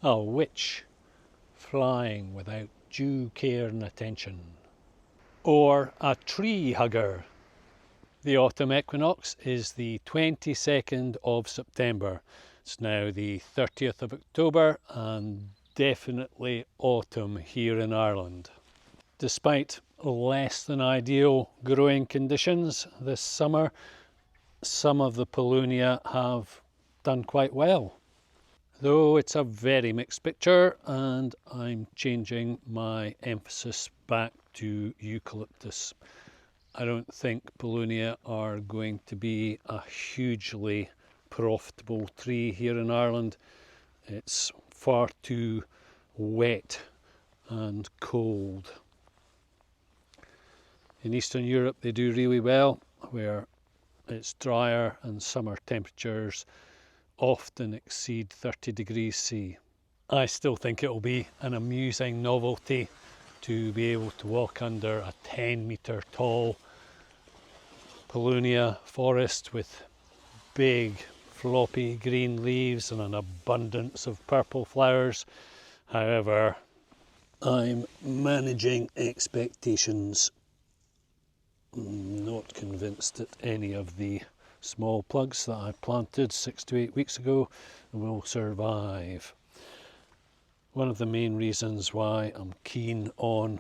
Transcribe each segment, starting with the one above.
A witch flying without due care and attention. Or a tree hugger. The autumn equinox is the 22nd of September. It's now the 30th of October and definitely autumn here in Ireland. Despite less than ideal growing conditions this summer, some of the Paulownia have done quite well. Though it's a very mixed picture, and I'm changing my emphasis back to Eucalyptus. I don't think Paulownia are going to be a hugely profitable tree here in Ireland. It's far too wet and cold. In Eastern Europe they do really well, where it's drier and summer temperatures often exceed 30 degrees C. I still think it will be an amusing novelty to be able to walk under a 10-metre tall Paulownia forest with big floppy green leaves and an abundance of purple flowers. However, I'm managing expectations. Not convinced that any of the small plugs that I planted 6 to 8 weeks ago will survive. One of the main reasons why I'm keen on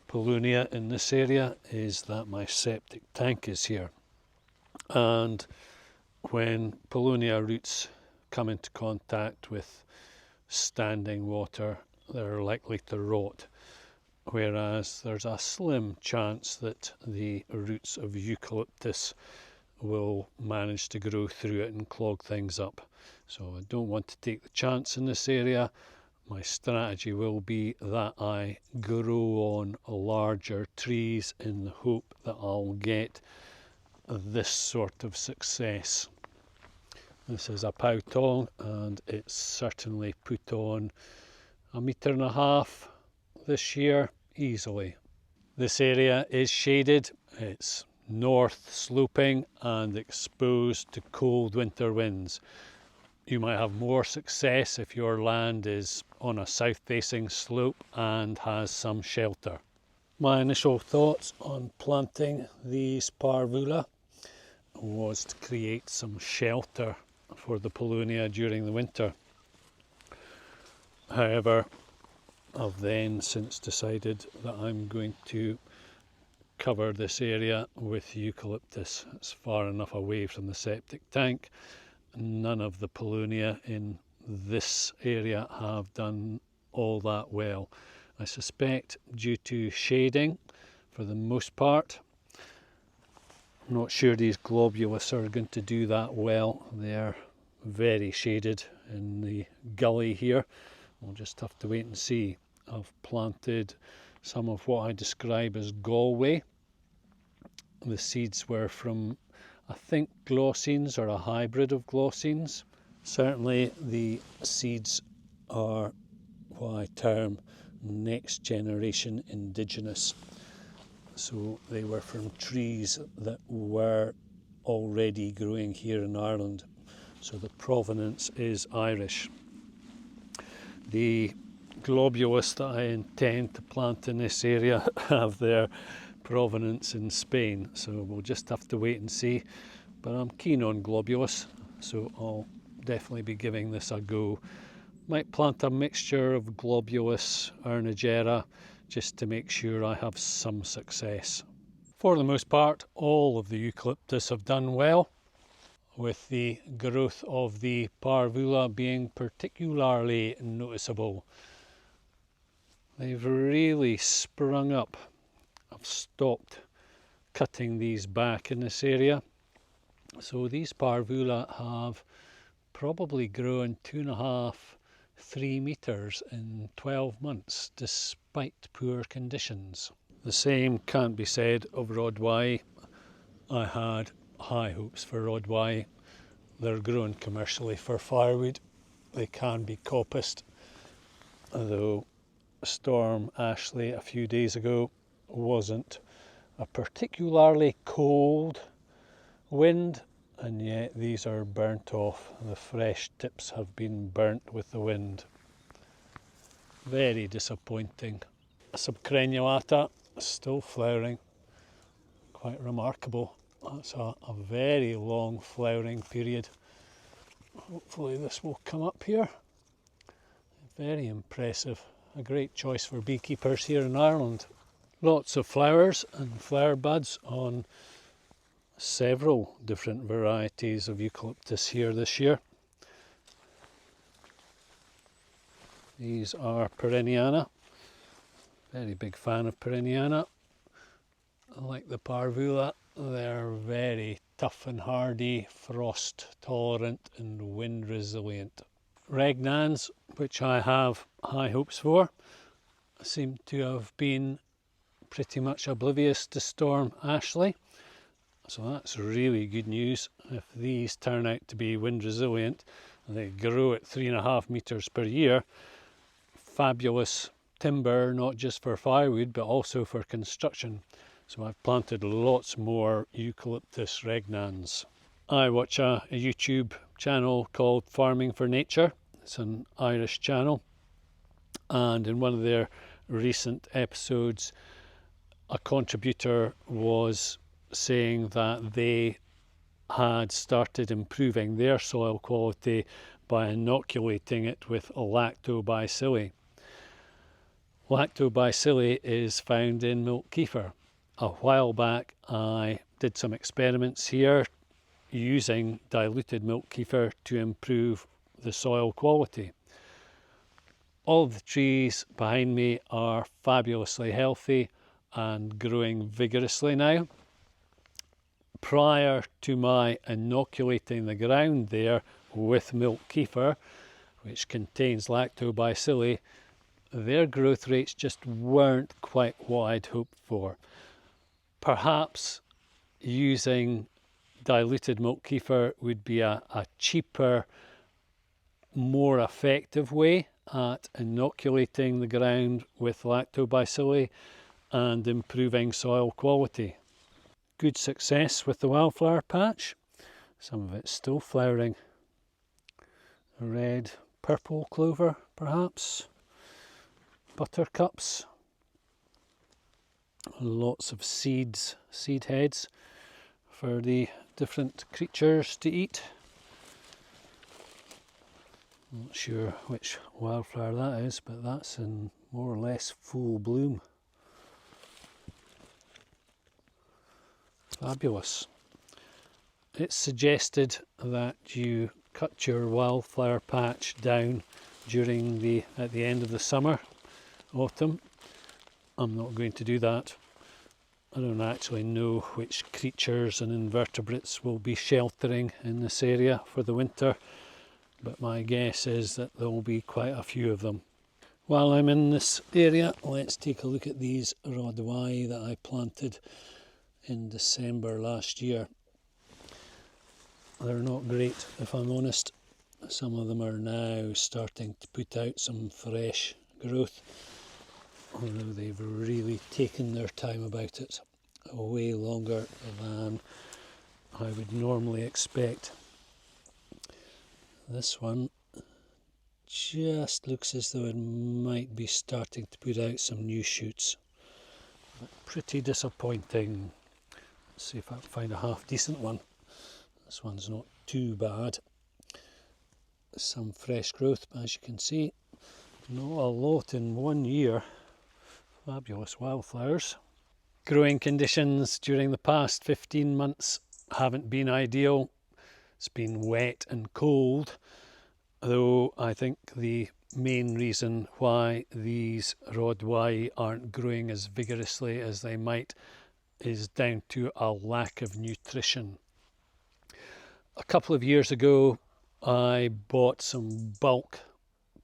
Paulownia in this area is that my septic tank is here, and when Paulownia roots come into contact with standing water they're likely to rot, whereas there's a slim chance that the roots of Eucalyptus will manage to grow through it and clog things up. So I don't want to take the chance in this area. My strategy will be that I grow on larger trees in the hope that I'll get this sort of success. This is a Paulownia and it's certainly put on 1.5 meters this year easily. This area is shaded, it's north sloping and exposed to cold winter winds. You might have more success if your land is on a south facing slope and has some shelter. My initial thoughts on planting these parvula was to create some shelter for the Paulownia during the winter. However, I've then since decided that I'm going to cover this area with eucalyptus. It's far enough away from the septic tank. None of the Paulownia in this area have done all that well. I suspect due to shading for the most part. I'm not sure these globulus are going to do that well. They're very shaded in the gully here. We'll just have to wait and see. I've planted some of what I describe as Galway. The seeds were from, I think, glossines or a hybrid of glossines. Certainly the seeds are what I term next generation indigenous. So they were from trees that were already growing here in Ireland. So the provenance is Irish. The globulus that I intend to plant in this area have their provenance in Spain, so we'll just have to wait and see. But I'm keen on globulus, so I'll definitely be giving this a go. Might plant a mixture of globulus, Ernigera, just to make sure I have some success. For the most part, all of the eucalyptus have done well, with the growth of the parvula being particularly noticeable. They've really sprung up. I've stopped cutting these back in this area. So these parvula have probably grown 2.5–3 meters in 12 months despite poor conditions. The same can't be said of Rodway. I had high hopes for Rodway. They're grown commercially for firewood. They can be coppiced, although Storm Ashley a few days ago wasn't a particularly cold wind, and yet these are burnt off. The fresh tips have been burnt with the wind. Very disappointing. Subcrenulata still flowering, quite remarkable. That's a very long flowering period. Hopefully this will come up here. Very impressive. A great choice for beekeepers here in Ireland. Lots of flowers and flower buds on several different varieties of eucalyptus here this year. These are perenniana. Very big fan of perenniana. Like the parvula, they're very tough and hardy, frost tolerant and wind resilient. Regnans, which I have high hopes for, seem to have been pretty much oblivious to Storm Ashley. So that's really good news. If these turn out to be wind resilient and they grow at 3.5 metres per year, fabulous timber, not just for firewood but also for construction. So I've planted lots more Eucalyptus regnans. I watch a YouTube channel called Farming for Nature. It's an Irish channel, and in one of their recent episodes a contributor was saying that they had started improving their soil quality by inoculating it with Lactobacillus. Lactobacillus is found in milk kefir. A while back I did some experiments here using diluted milk kefir to improve the soil quality. All of the trees behind me are fabulously healthy and growing vigorously now. Prior to my inoculating the ground there with milk kefir, which contains Lactobacillus, their growth rates just weren't quite what I'd hoped for. Perhaps using diluted milk kefir would be a cheaper, more effective way at inoculating the ground with Lactobacillus and improving soil quality. Good success with the wildflower patch. Some of it's still flowering. Red, purple clover perhaps. Buttercups. Lots of seeds, seed heads for the different creatures to eat. Not sure which wildflower that is, but that's in more or less full bloom. Fabulous. It's suggested that you cut your wildflower patch down at the end of the summer, autumn. I'm not going to do that. I don't actually know which creatures and invertebrates will be sheltering in this area for the winter, but my guess is that there will be quite a few of them. While I'm in this area, let's take a look at these Rodwai that I planted in December last year. They're not great, if I'm honest. Some of them are now starting to put out some fresh growth, although they've really taken their time about it, way longer than I would normally expect. This one just looks as though it might be starting to put out some new shoots. But pretty disappointing. Let's see if I can find a half decent one. This one's not too bad. Some fresh growth, but as you can see, not a lot in 1 year. Fabulous wildflowers. Growing conditions during the past 15 months haven't been ideal. It's been wet and cold, though I think the main reason why these Rodwai aren't growing as vigorously as they might is down to a lack of nutrition. A couple of years ago I bought some bulk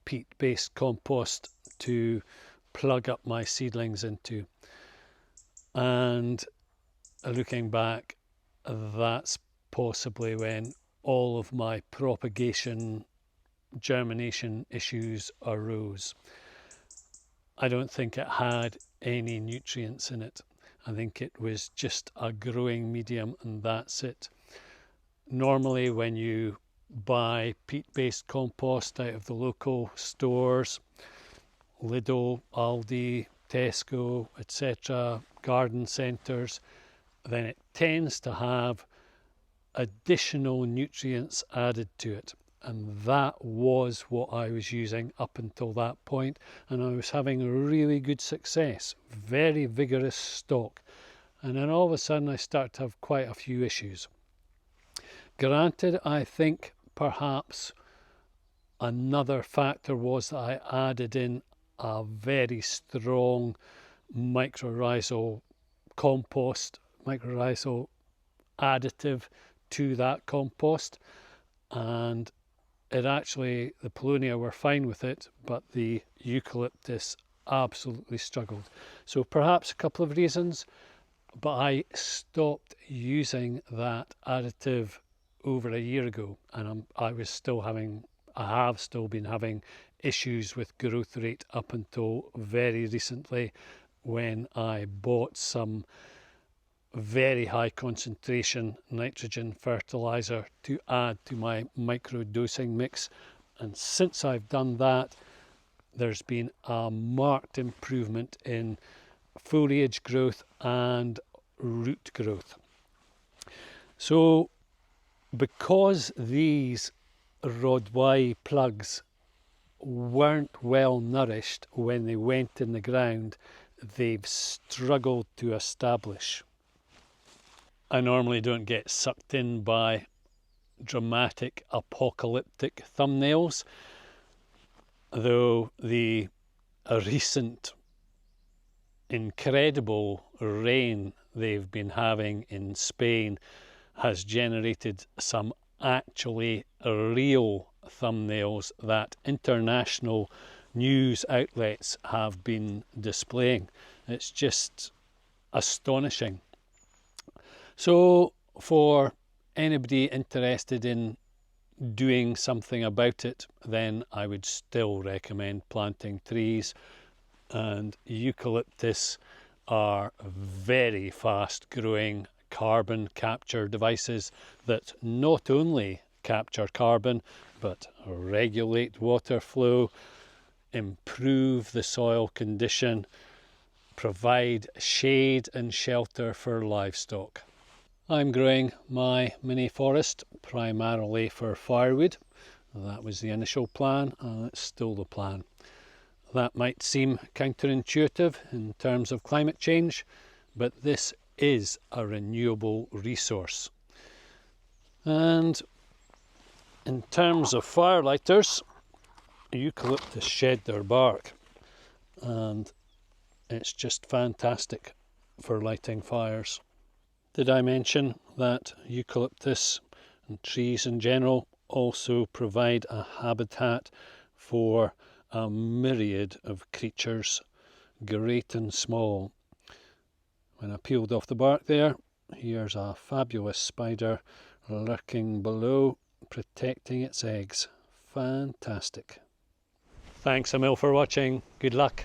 peat-based compost to plug up my seedlings into, and looking back, that's possibly when all of my propagation germination issues arose. I don't think it had any nutrients in it. I think it was just a growing medium and that's it. Normally when you buy peat-based compost out of the local stores, Lidl, Aldi, Tesco, etc., garden centres, then it tends to have additional nutrients added to it. And that was what I was using up until that point, and I was having really good success, very vigorous stock. And then all of a sudden I start to have quite a few issues. Granted, I think perhaps another factor was that I added in a very strong mycorrhizal compost, mycorrhizal additive to that compost, and it actually, the Paulownia were fine with it, but the Eucalyptus absolutely struggled. So perhaps a couple of reasons, but I stopped using that additive over a year ago, and I have still been having issues with growth rate up until very recently, when I bought some very high concentration nitrogen fertilizer to add to my micro dosing mix. And since I've done that, there's been a marked improvement in foliage growth and root growth. So because these Rodwai plugs weren't well nourished when they went in the ground, they've struggled to establish. I normally don't get sucked in by dramatic apocalyptic thumbnails, though the recent incredible rain they've been having in Spain has generated some actually real thumbnails that international news outlets have been displaying. It's just astonishing. So for anybody interested in doing something about it, then I would still recommend planting trees, and eucalyptus are very fast growing carbon capture devices that not only capture carbon but regulate water flow, improve the soil condition, provide shade and shelter for livestock. I'm growing my mini forest primarily for firewood. That was the initial plan, and it's still the plan. That might seem counterintuitive in terms of climate change, but this is a renewable resource. And in terms of firelighters, eucalyptus shed their bark, and it's just fantastic for lighting fires. Did I mention that eucalyptus and trees in general also provide a habitat for a myriad of creatures, great and small? When I peeled off the bark there, here's a fabulous spider lurking below, protecting its eggs. Fantastic. Thanks a mil for watching. Good luck.